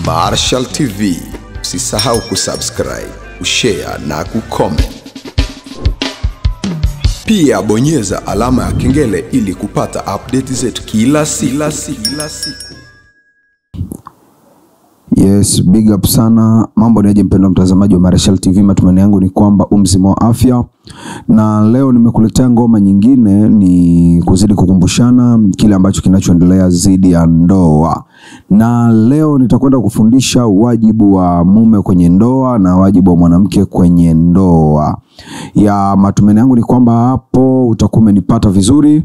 Marshall TV. Usisahau kusubscribe, kushare na kucomment. Pia bonyeza alama ya kengele ili kupata update zetu kila siku. Yes, big up sana. Mambo ni aje mpendwa mtazamaji wa Marshall TV, matumaini yangu ni kwamba mzima wa afya. Na leo nimekuletea ngoma nyingine, ni kuzidi kukumbushana kile ambacho kinachoendelea zidi ya ndoa. Na leo nitakwenda kufundisha wajibu wa mume kwenye ndoa na wajibu wa mwanamke kwenye ndoa. Ya matumaini yangu ni kwamba hapo utakuwa umenipata vizuri.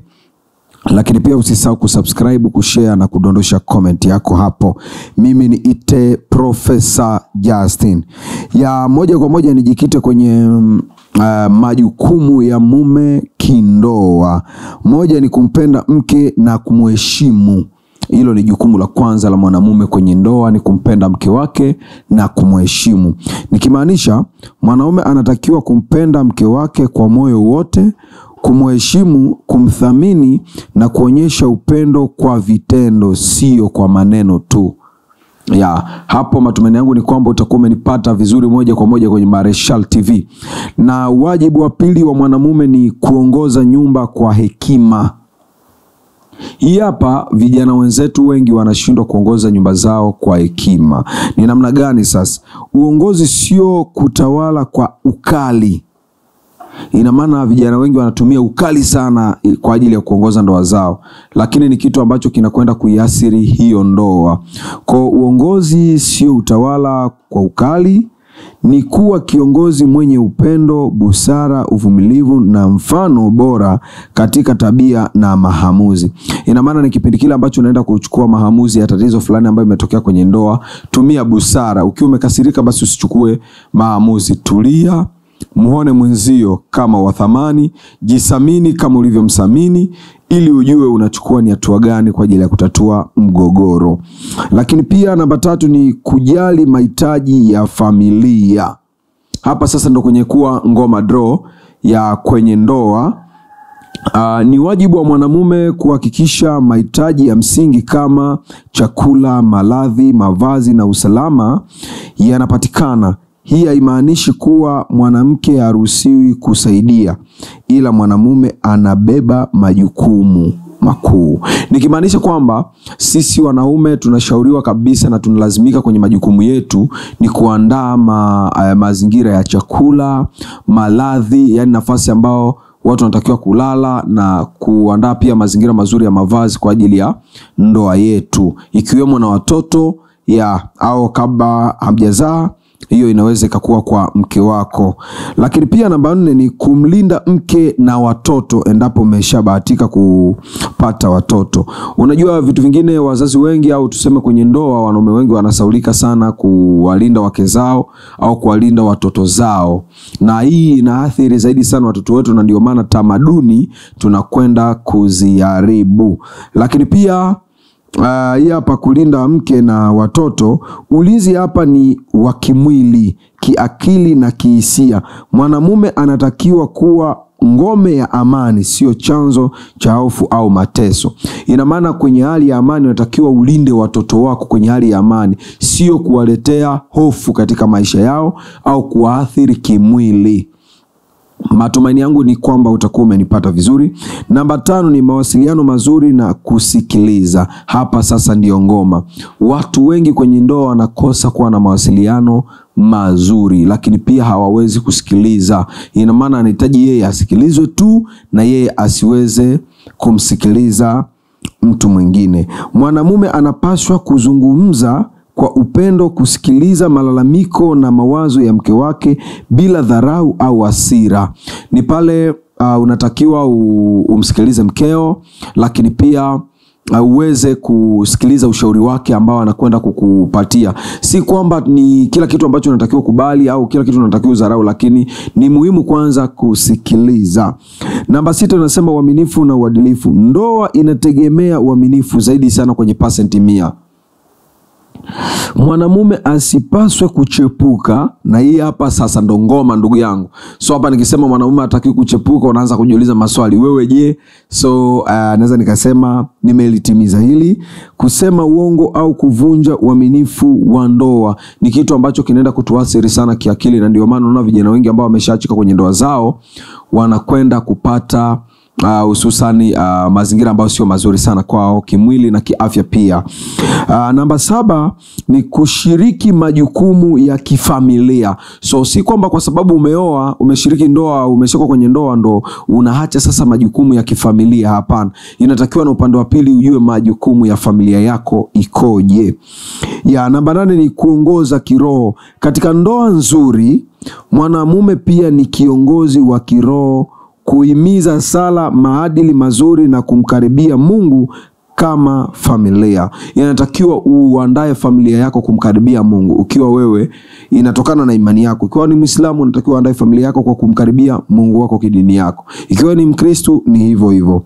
Lakini pia usisahau kusubscribe, kushare na kudondosha comment yako hapo. Mimi ni ite Professor Justin. Ya moja kwa moja nijikite kwenye majukumu ya mume kindoa. Moja ni kumpenda mke na kumheshimu. Hilo ni jukumu la kwanza la mwanamume kwenye ndoa, ni kumpenda mke wake na kumheshimu. Nikimaanisha mwanaume anatakiwa kumpenda mke wake kwa moyo wote, kumheshimu, kumthamini na kuonyesha upendo kwa vitendo, sio kwa maneno tu. Ya hapo matumaini yangu ni kwamba utakuwa umenipata vizuri moja kwa moja kwenye Marshall TV. Na wajibu wa pili wa mwanamume ni kuongoza nyumba kwa hekima. Hii hapa vijana wenzetu wengi wanashindwa kuongoza nyumba zao kwa hekima. Ni namna gani sasa? Uongozi sio kutawala kwa ukali. Ina maana vijana wengi wanatumia ukali sana kwa ajili ya kuongoza ndoa zao, lakini ni kitu ambacho kinakwenda kuiathiri hiyo ndoa. Kwa uongozi sio utawala kwa ukali, ni kuwa kiongozi mwenye upendo, busara, uvumilivu na mfano bora katika tabia na maamuzi. Ina maana ni kipindi kile ambacho unaenda kuchukua maamuzi ya tatizo fulani ambayo imetokea kwenye ndoa, tumia busara. Ukiwa umekasirika basi usichukue maamuzi, tulia, muone mwenzio kama wa thamani, jisamini kama ulivyomsamini, ili ujue unachukua ni hatua gani kwa ajili ya kutatua mgogoro. Lakini pia namba 3 ni kujali mahitaji ya familia. Hapa sasa ndo kwenye kuwa ngoma draw ya kwenye ndoa. Ni wajibu wa mwanamume kuhakikisha mahitaji ya msingi kama chakula, malazi, mavazi na usalama yanapatikana. Hii haimaanishi kuwa mwanamke haruhusiwi kusaidia, ila mwanamume anabeba majukumu makuu. Nikimaanisha kwamba sisi wanaume tunashauriwa kabisa na tunalazimika kwenye majukumu yetu ni kuandaa mazingira ya chakula, malazi, yani nafasi ambao watu wanatakiwa kulala, na kuandaa pia mazingira mazuri ya mavazi kwa ajili ya ndoa yetu, ikiwemo na watoto au kabla hamjazaa. Hiyo inaweza ikakuwa kwa mke wako. Lakini pia namba 4 ni kumlinda mke na watoto endapo umeshabahatika kupata watoto. Unajua vitu vingine wazazi wengi au tuseme kwenye ndoa wanaume wengi wanasaulika sana kuwalinda wake zao au kuwalinda watoto zao. Na hii inaathiri zaidi sana watoto wetu, na ndio maana tamaduni tunakwenda kuziharibu. Lakini pia hii hapa kulinda mke na watoto, ulinzi hapa ni wa kimwili, kiakili na kihisia. Mwanamume anatakiwa kuwa ngome ya amani, sio chanzo cha hofu au mateso. Ina maana kwenye hali ya amani unatakiwa ulinde watoto wako kwenye hali ya amani, sio kuwaletea hofu katika maisha yao au kuathiri kimwili. Matumaini yangu ni kwamba utakuwa umenipata vizuri. Namba 5 ni mawasiliano mazuri na kusikiliza. Hapa sasa ndio ngoma. Watu wengi kwenye ndoa wanakosa kuwa na mawasiliano mazuri, lakini pia hawawezi kusikiliza. Ina maana anahitaji yeye asikilizwe tu na yeye asiweze kumsikiliza mtu mwingine. Mwanamume anapaswa kuzungumza kwa upendo, kusikiliza malalamiko na mawazo ya mke wake bila dharau au hasira. Ni pale unatakiwa umsikilize mkeo, lakini pia uweze kusikiliza ushauri wake ambao anakwenda kukupatia. Si kwamba ni kila kitu ambacho unatakiwa kubali au kila kitu unatakiwa dharau, lakini ni muhimu kwanza kusikiliza. Namba 6 tunasema uaminifu na uadilifu. Ndoa inategemea uaminifu zaidi sana kwenye 100%. mwanamume asipaswe kuchepuka, na hii hapa sasa ndo ngoma ndugu yangu. So hapa nikisema mwanamume hataki kuchepuka, unaanza kujiuliza maswali, wewe je? So naweza nikasema nimelitimiza hili. Kusema uongo au kuvunja uaminifu wa ndoa ni kitu ambacho kinaenda kutuathiri sana kiakili, na ndio maana unaona vijana wengi ambao wameshaachika kwenye ndoa zao wanakwenda kupata hususani mazingira ambayo sio mazuri sana kwao kimwili na kiafya pia. Namba 7 ni kushiriki majukumu ya kifamilia. So si kwamba kwa sababu umeoa, umeshiriki ndoa, umeshika kwenye ndoa ndo unaacha sasa majukumu ya kifamilia. Hapana, inatakiwa na upande wa pili ujue majukumu ya familia yako ikoje. Namba 8 ni kuongoza kiroho. Katika ndoa nzuri, mwanamume pia ni kiongozi wa kiroho, kuhimiza sala, maadili mazuri na kumkaribia Mungu kama familia. Inatakiwa uandae familia yako kumkaribia Mungu. Ukiwa wewe, inatokana na imani yako. Ikiwa ni Muislamu, unatakiwa uandae familia yako kwa kumkaribia Mungu wako kidini yako. Ikiwa ni Mkristo, ni hivyo hivyo.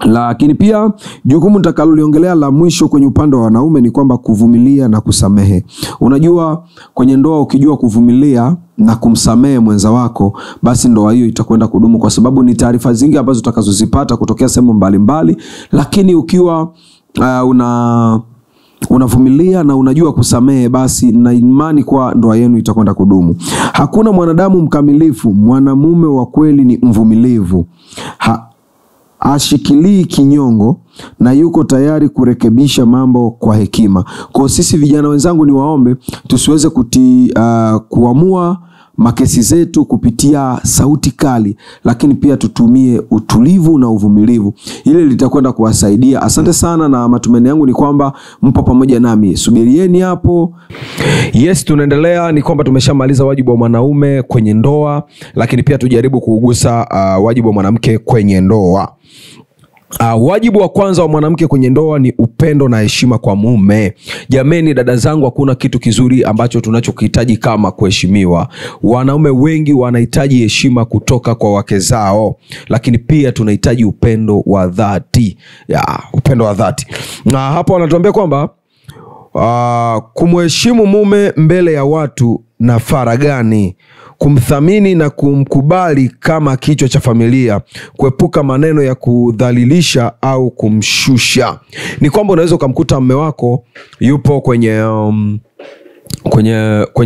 Lakini pia jukumu nitakaloliongelea la mwisho kwenye upande wa wanaume ni kwamba kuvumilia na kusamehe. Unajua kwenye ndoa ukijua kuvumilia na kumsamehe mwenza wako, basi ndoa hiyo itakwenda kudumu, kwa sababu ni taarifa zingi ambazo utakazozipata kutokea sehemu mbalimbali. Lakini ukiwa unavumilia na unajua kusamehe, basi na imani kwa ndoa yenu itakwenda kudumu. Hakuna mwanadamu mkamilifu. Mwanamume wa kweli ni mvumilivu, ashikilii kinyongo na yuko tayari kurekebisha mambo kwa hekima. Kwa sisi vijana wenzangu, ni waombe tusiweze kuamua makesi zetu kupitia sauti kali, lakini pia tutumie utulivu na uvumilivu. Ile litakwenda kuwasaidia. Asante sana, na matumaini yangu ni kwamba mpo pamoja nami. Subirieni hapo. Yes, tunaendelea. Ni kwamba tumeshamaliza wajibu wa mwanaume kwenye ndoa, lakini pia tujaribu kuugusa wajibu wa mwanamke kwenye ndoa. Wajibu wa kwanza wa mwanamke kwenye ndoa ni upendo na heshima kwa mume. Jameni dada zangu, hakuna kitu kizuri ambacho tunachokihitaji kama kuheshimiwa. Wanaume wengi wanahitaji heshima kutoka kwa wake zao, lakini pia tunahitaji upendo wa dhati. Upendo wa dhati. Na hapo wanatuambia kwamba kumheshimu mume mbele ya watu na faragani, kumthamini na kumkubali kama kichwa cha familia, kuepuka maneno ya kudhalilisha au kumshusha. Ni kwamba unaweza ukamkuta mume wako yupo kwenye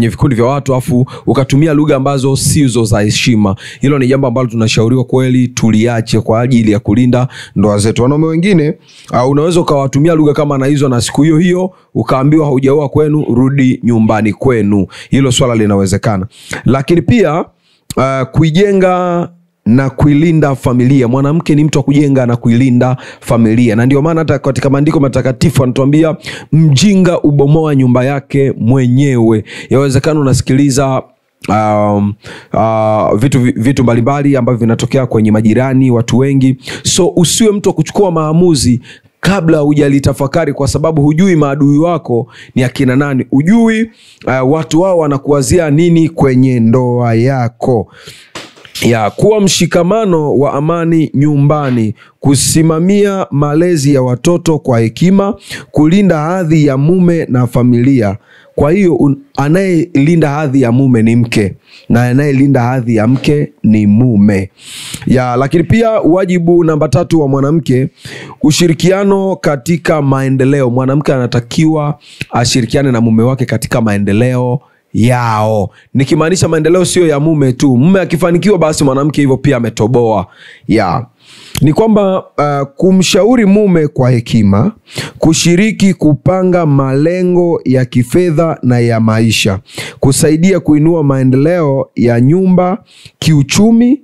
vikundi vya watu afu ukatumia lugha ambazo sizo za heshima. Hilo ni jambo ambalo tunashauriwa kweli tuliache kwa ajili ya kulinda ndoa zetu. Wanaume wengine unaweza ukawatumia lugha kama na hizo, na siku hiyo hiyo ukaambiwa haujaoa kwenu, rudi nyumbani kwenu. Hilo swala linawezekana. Lakini pia kuijenga na kuilinda familia. Mwanamke ni mtu wa kujenga na kuilinda familia, na ndio maana hata katika maandiko matakatifu anatuambia mjinga ubomoa nyumba yake mwenyewe. Yawezekana unasikiliza vitu mbalimbali ambavyo vinatokea kwenye majirani, watu wengi. So usiwe mtu wa kuchukua maamuzi kabla hujalitafakari, kwa sababu hujui maadui wako ni akina nani, hujui watu wao wanakuwazia nini kwenye ndoa yako. Kuwa mshikamano wa amani nyumbani, kusimamia malezi ya watoto kwa hekima, kulinda hadhi ya mume na familia. Kwa hiyo anayelinda hadhi ya mume ni mke, na anayelinda hadhi ya mke ni mume. Lakini pia wajibu namba 3 wa mwanamke, ushirikiano katika maendeleo. Mwanamke anatakiwa ashirikiane na mume wake katika maendeleo yao. Nikimaanisha maendeleo sio ya mume tu. Mume akifanikiwa, basi mwanamke hivyo pia ametoboa. Ni kwamba kumshauri mume kwa hekima, kushiriki kupanga malengo ya kifedha na ya maisha, kusaidia kuinua maendeleo ya nyumba kiuchumi,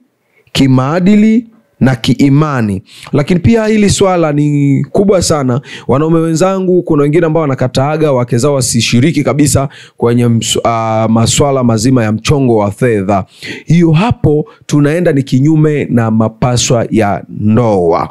kimaadili na kiimani. Lakini pia hili swala ni kubwa sana. Wanaume wenzangu, kuna wengine ambao wanakataaga wake zao wasishiriki kabisa kwenye masuala mazima ya mchongo wa fedha. Hiyo hapo tunaenda ni kinyume na mapaswa ya ndoa.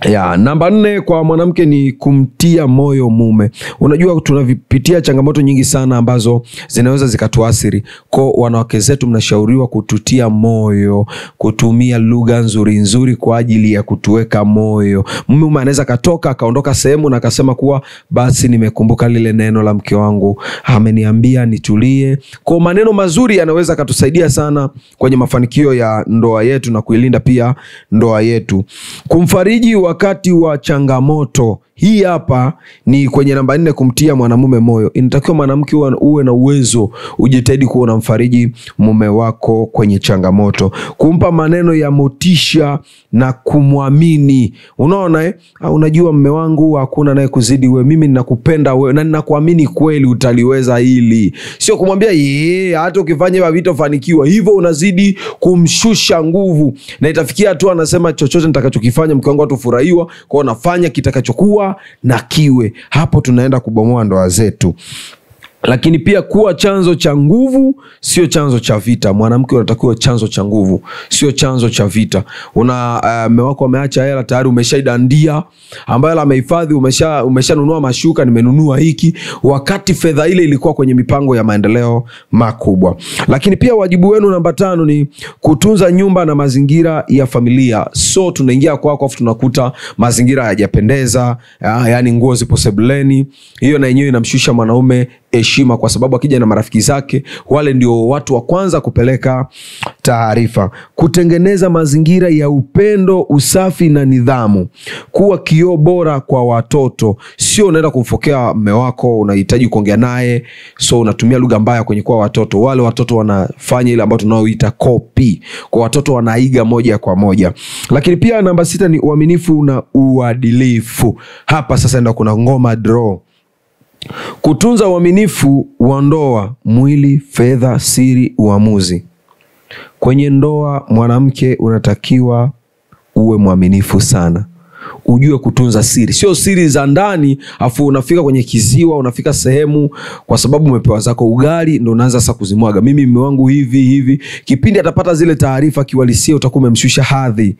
Ya, namba 4 kwa mwanamke ni kumtia moyo mume. Unajua tunavipitia changamoto nyingi sana ambazo zinaweza zikatuathiri. Kwa wanawake zetu mnashauriwa kututia moyo, kutumia lugha nzuri kwa ajili ya kutuweka moyo. Mume anaweza katoka akaondoka sehemu na akasema kuwa basi nimekumbuka lile neno la mke wangu, ameniambia nitulie. Kwa maneno mazuri yanaweza katusaidia sana kwenye mafanikio ya ndoa yetu na kuilinda pia ndoa yetu. Kumfariji wakati wa changamoto. Hii hapa ni kwenye namba 4, kumtia mwanamume moyo. Inatakiwa mwanamke uwe na uwezo, ujitahidi kuwa unamfariji mume wako kwenye changamoto, kumpa maneno ya motisha na kumwamini. Unaona unajua mume wangu hakuna naye kuzidi wewe, mimi ninakupenda wewe na ninakuamini kweli utaliweza hili. Sio kumwambia hata ukifanya hivi vitafanikiwa. Hivyo unazidi kumshusha nguvu na itafikia tu anasema chochote nitakachokifanya mke wangu atafurahiwa, kwa nafanya kitakachokuwa na kiwe. Hapo tunaenda kubomoa ndoa zetu. Lakini pia kuwa chanzo cha nguvu, sio chanzo cha vita. Mwanamke unatakiwa chanzo cha nguvu, sio chanzo cha vita. Mume wako ameacha hela tayari, umeshaidandia ambayo amehifadhi, umeshanunua mashuka, nimenunua hiki, wakati fedha ile ilikuwa kwenye mipango ya maendeleo makubwa. Lakini pia wajibu wenu namba 5 ni kutunza nyumba na mazingira ya familia. So tunaingia kwako afu tunakuta mazingira hayajapendeza, yani nguo zipo sebuleni. Hiyo na yenyewe inamshusha mwanaume heshima, kwa sababu akija na marafiki zake wale ndio watu wa kwanza kupeleka taarifa. Kutengeneza mazingira ya upendo, usafi na nidhamu. Kuwa kioo bora kwa watoto. Sio unaenda kumfokea mume wako, unahitaji kuongea naye, so unatumia lugha mbaya kwenye kwa watoto. Wale watoto wanafanya ile ambayo tunaoita copy. Kwa watoto wanaiga moja kwa moja. Lakini pia namba 6 ni uaminifu na uadilifu. Hapa sasa ndio kuna ngoma draw. Kutunza uaminifu wa ndoa, mwili, fedha, siri, uamuzi. Kwenye ndoa mwanamke unatakiwa uwe mwaminifu sana. Ujue kutunza siri. Sio siri za ndani afu unafika kwenye kiziwa, unafika sehemu kwa sababu umepewa zako ugali ndio unaanza sasa kuzimwaga. Mimi mume wangu hivi. Kipindi atapata zile taarifa kiwalisia utakuwa umemshusha hadhi.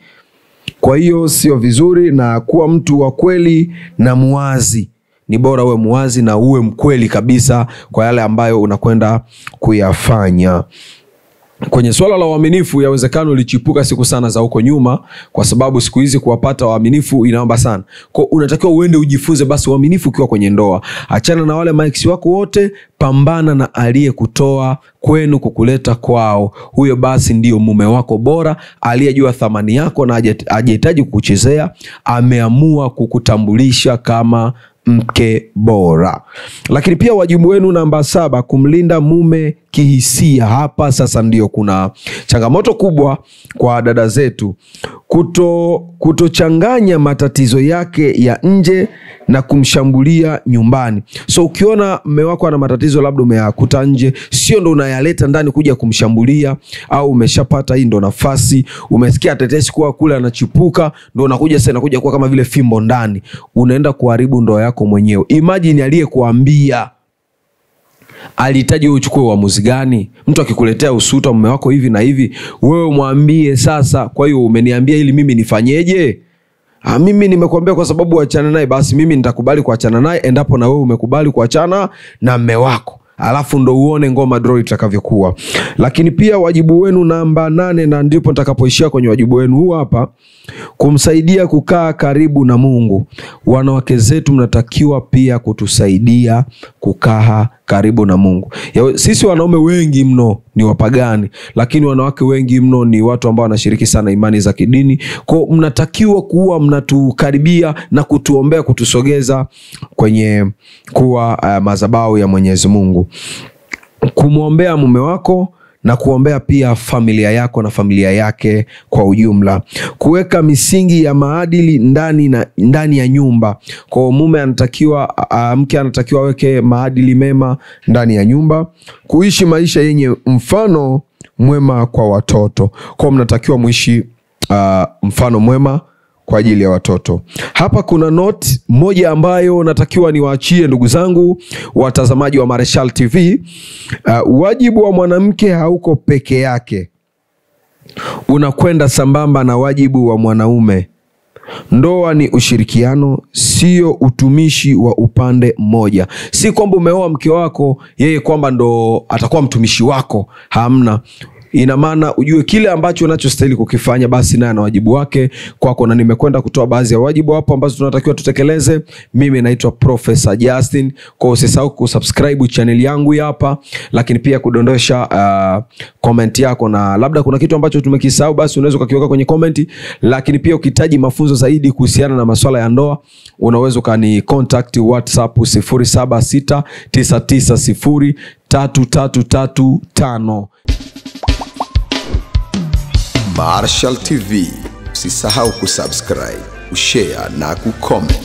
Kwa hiyo sio vizuri, na kuwa mtu wa kweli na muwazi. Ni bora uwe muwazi na uwe mkweli kabisa kwa yale ambayo unakwenda kuyafanya. Kwenye swala la uaminifu, yawezekano lichipuka siku sana za huko nyuma, kwa sababu siku hizi kuwapata waaminifu inaomba sana. Kwa unatakiwa uende ujifunze basi uaminifu ukiwa kwenye ndoa. Achana na wale maiksi wako wote, pambana na aliyekutoa kwenu kukuleta kwao. Huyo basi ndio mume wako bora, aliyejua thamani yako na hajahitaji kukuchezea, ameamua kukutambulisha kama mke bora. Lakini pia wajibu wenu namba 7, kumlinda mume kihisia. Hapa sasa ndio kuna changamoto kubwa kwa dada zetu. Kutochanganya matatizo yake ya nje na kumshambulia nyumbani. So ukiona mume wako ana matatizo labda umeyakuta nje, sio ndo unayaleta ndani kuja kumshambulia, au umeshapata hii ndo nafasi, umesikia tetesi kuwa kule anachipuka, ndo unakuja sasa inakuja kuwa kama vile fimbo ndani. Unaenda kuharibu ndoa yako mwenyewe. Imagine aliyekuambia alihitaji uchukue uamuzi gani? Mtu akikuletea usuta mume wako hivi na hivi, wewe mwambie sasa, kwa hiyo umeniambia ili mimi nifanyeje? Mimi nimekuambia kwa sababu uachane naye, basi mimi nitakubali kuachana naye endapo na wewe umekubali kuachana na mume wako. Alafu ndo uone ngoma draw itakavyokuwa. Lakini pia wajibu wenu namba 8, na ndipo nitakapoishia kwenye wajibu wenu huu hapa, kumsaidia kukaa karibu na Mungu. Wanawake zetu mnatakiwa pia kutusaidia kukaa karibu na Mungu. Sisi wanaume wengi mno ni wapagani, lakini wanawake wengi mno ni watu ambao wanashiriki sana imani za kidini. Kwa mnatakiwa kuwa mnatukaribia na kutuombea, kutusogeza kwenye kuwa madhabahu ya Mwenyezi Mungu. Kumwombea mume wako na kuombea pia familia yako na familia yake kwa ujumla. Kuweka misingi ya maadili ndani ya nyumba. Kwa mume anatakiwa, mke anatakiwa aweke maadili mema ndani ya nyumba. Kuishi maisha yenye mfano mwema kwa watoto. Kwa mnatakiwa muishi mfano mwema kwa ajili ya watoto. Hapa kuna note moja ambayo natakiwa niwaachie ndugu zangu watazamaji wa Marechal TV. Wajibu wa mwanamke hauko peke yake, unakwenda sambamba na wajibu wa mwanaume. Ndoa ni ushirikiano, sio utumishi wa upande mmoja. Si kwamba umeoa mke wako yeye kwamba ndo atakuwa mtumishi wako. Hamna. Ina maana ujue kile ambacho unachostahili kukifanya, basi naye ana wajibu wake kwako, na nimekwenda kutoa baadhi ya wajibu hapo ambazo tunatakiwa tutekeleze. Mimi naitwa Professor Justin. Kwa usisahau kusubscribe channel yangu hapa, lakini pia kudondosha comment yako, na labda kuna kitu ambacho tumekisahau basi unaweza ukakiweka kwenye comment. Lakini pia ukihitaji mafunzo zaidi kuhusiana na masuala ya ndoa, unaweza ukani contact WhatsApp 0769903335. Marshall TV, usisahau kusubscribe, kushare na kucomment.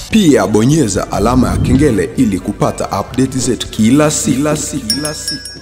Pia bonyeza alama ya kengele ili kupata update zetu kila siku.